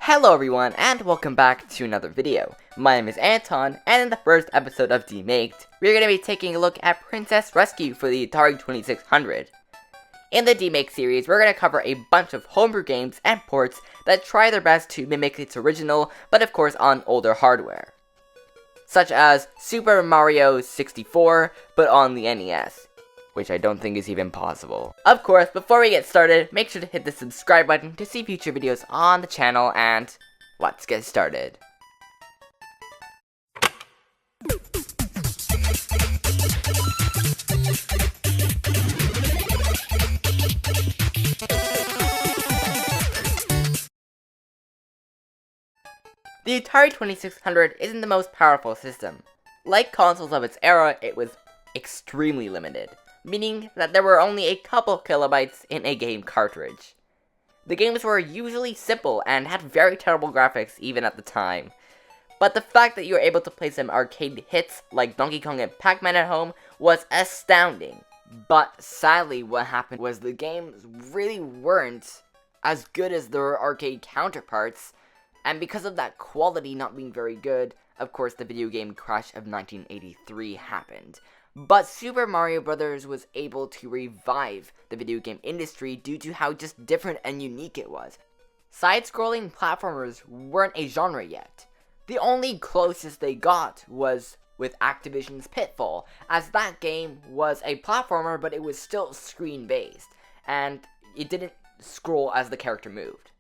Hello everyone, and welcome back to another video. My name is Anton, and in the first episode of Demaked, we're going to be taking a look at Princess Rescue for the Atari 2600. In the Demake series, we're going to cover a bunch of homebrew games and ports that try their best to mimic its original, but of course on older hardware. Such as Super Mario 64, but on the NES. Which I don't think is even possible. Of course, before we get started, make sure to hit the subscribe button to see future videos on the channel, and let's get started. The Atari 2600 isn't the most powerful system. Like consoles of its era, it was extremely limited, meaning that there were only a couple kilobytes in a game cartridge. The games were usually simple and had very terrible graphics even at the time, but the fact that you were able to play some arcade hits like Donkey Kong and Pac-Man at home was astounding. But sadly, what happened was the games really weren't as good as their arcade counterparts, and because of that quality not being very good, of course the video game crash of 1983 happened. But Super Mario Bros. Was able to revive the video game industry due to how just different and unique it was. Side-scrolling platformers weren't a genre yet. The only closest they got was with Activision's Pitfall, as that game was a platformer, but it was still screen-based, and it didn't scroll as the character moved.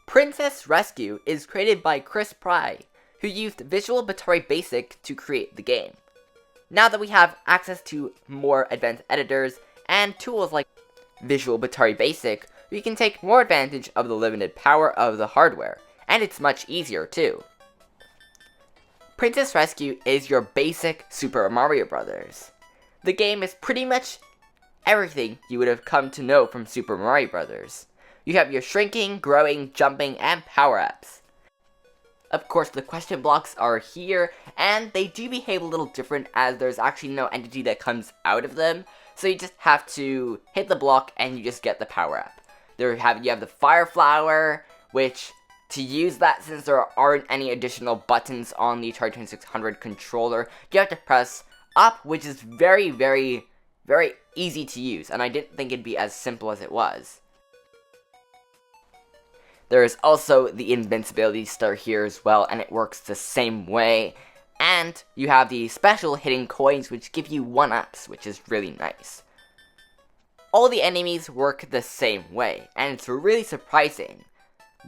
Princess Rescue is created by Chris Pry, who used Visual Atari Basic to create the game. Now that we have access to more advanced editors and tools like Visual Atari Basic, we can take more advantage of the limited power of the hardware, and it's much easier too. Princess Rescue is your basic Super Mario Bros. The game is pretty much everything you would have come to know from Super Mario Bros. You have your shrinking, growing, jumping, and power-ups. Of course, the question blocks are here, and they do behave a little different as there's actually no entity that comes out of them, so you just have to hit the block and you just get the power-up. You have the Fire Flower, which, to use that, since there aren't any additional buttons on the Atari 2600 controller, you have to press up, which is very, very, very easy to use, and I didn't think it'd be as simple as it was. There is also the invincibility star here as well, and it works the same way. And you have the special hidden coins, which give you 1-ups, which is really nice. All the enemies work the same way, and it's really surprising.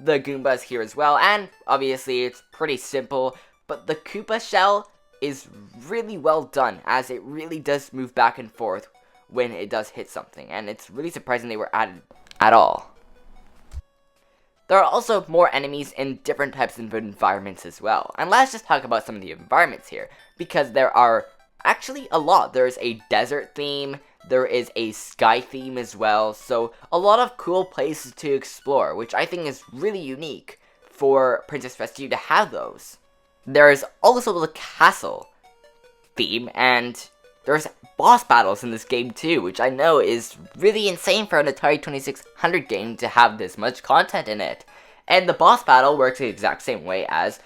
The Goombas here as well, and obviously it's pretty simple, but the Koopa shell is really well done, as it really does move back and forth when it does hit something, and it's really surprising they were added at all. There are also more enemies in different types of environments as well. And let's just talk about some of the environments here, because there are actually a lot. There's a desert theme, there is a sky theme as well, so a lot of cool places to explore, which I think is really unique for Princess Rescue to have those. There's also the castle theme, and there's boss battles in this game too, which I know is really insane for an Atari 2600 game to have this much content in it. And the boss battle works the exact same way as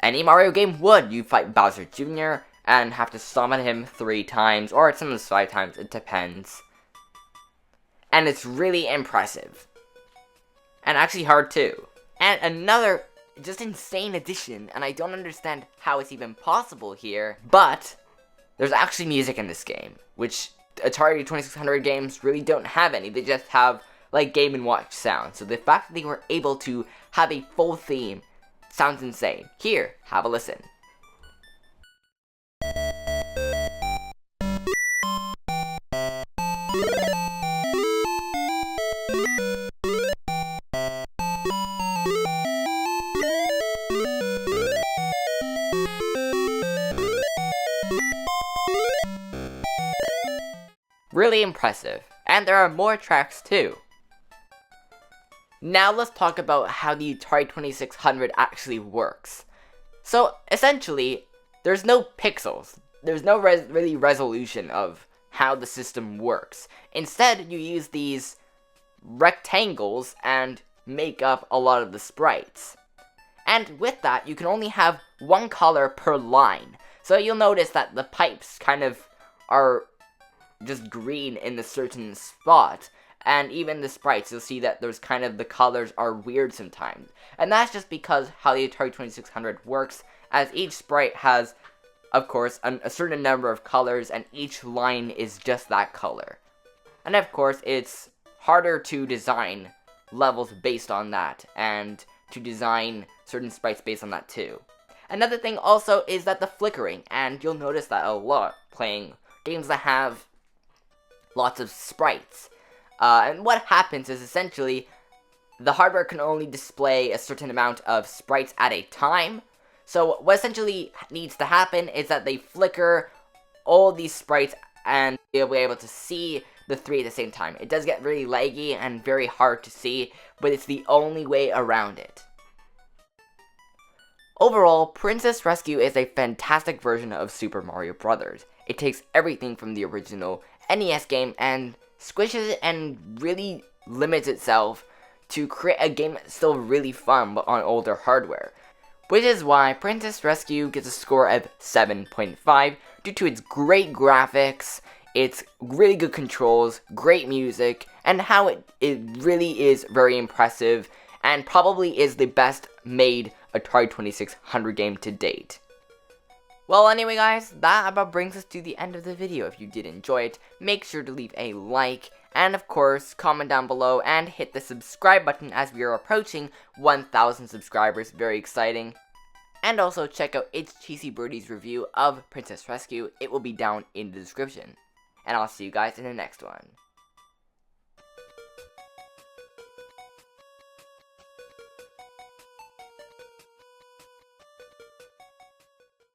any Mario game would. You fight Bowser Jr. and have to summon him 3 times, or sometimes 5 times, it depends. And it's really impressive. And actually hard too. And another just insane addition, and I don't understand how it's even possible here, but there's actually music in this game, which Atari 2600 games really don't have any. They just have, like, Game & Watch sound. So the fact that they were able to have a full theme sounds insane. Here, have a listen. Really impressive, and there are more tracks too. Now let's talk about how the Atari 2600 actually works. So essentially, there's no pixels. There's no really resolution of how the system works. Instead, you use these rectangles, and make up a lot of the sprites. And with that, you can only have one color per line. So you'll notice that the pipes kind of are just green in a certain spot. And even the sprites, you'll see that there's kind of the colors are weird sometimes. And that's just because how the Atari 2600 works, as each sprite has, of course, a certain number of colors, and each line is just that color. And of course, it's harder to design levels based on that, and to design certain sprites based on that too. Another thing also is that the flickering, and you'll notice that a lot playing games that have lots of sprites. And what happens is essentially the hardware can only display a certain amount of sprites at a time. So what essentially needs to happen is that they flicker all these sprites and you'll be able to see the three at the same time. It does get really laggy and very hard to see, but it's the only way around it. Overall, Princess Rescue is a fantastic version of Super Mario Bros. It takes everything from the original NES game and squishes it and really limits itself to create a game that's still really fun but on older hardware. Which is why Princess Rescue gets a score of 7.5 due to its great graphics, its really good controls, great music, and how it really is very impressive and probably is the best made Atari 2600 game to date. Well, anyway guys, that about brings us to the end of the video. If you did enjoy it, make sure to leave a like, and of course, comment down below and hit the subscribe button as we are approaching 1,000 subscribers, very exciting. And also check out It's Cheesy Birdie's review of Princess Rescue, it will be down in the description. And I'll see you guys in the next one.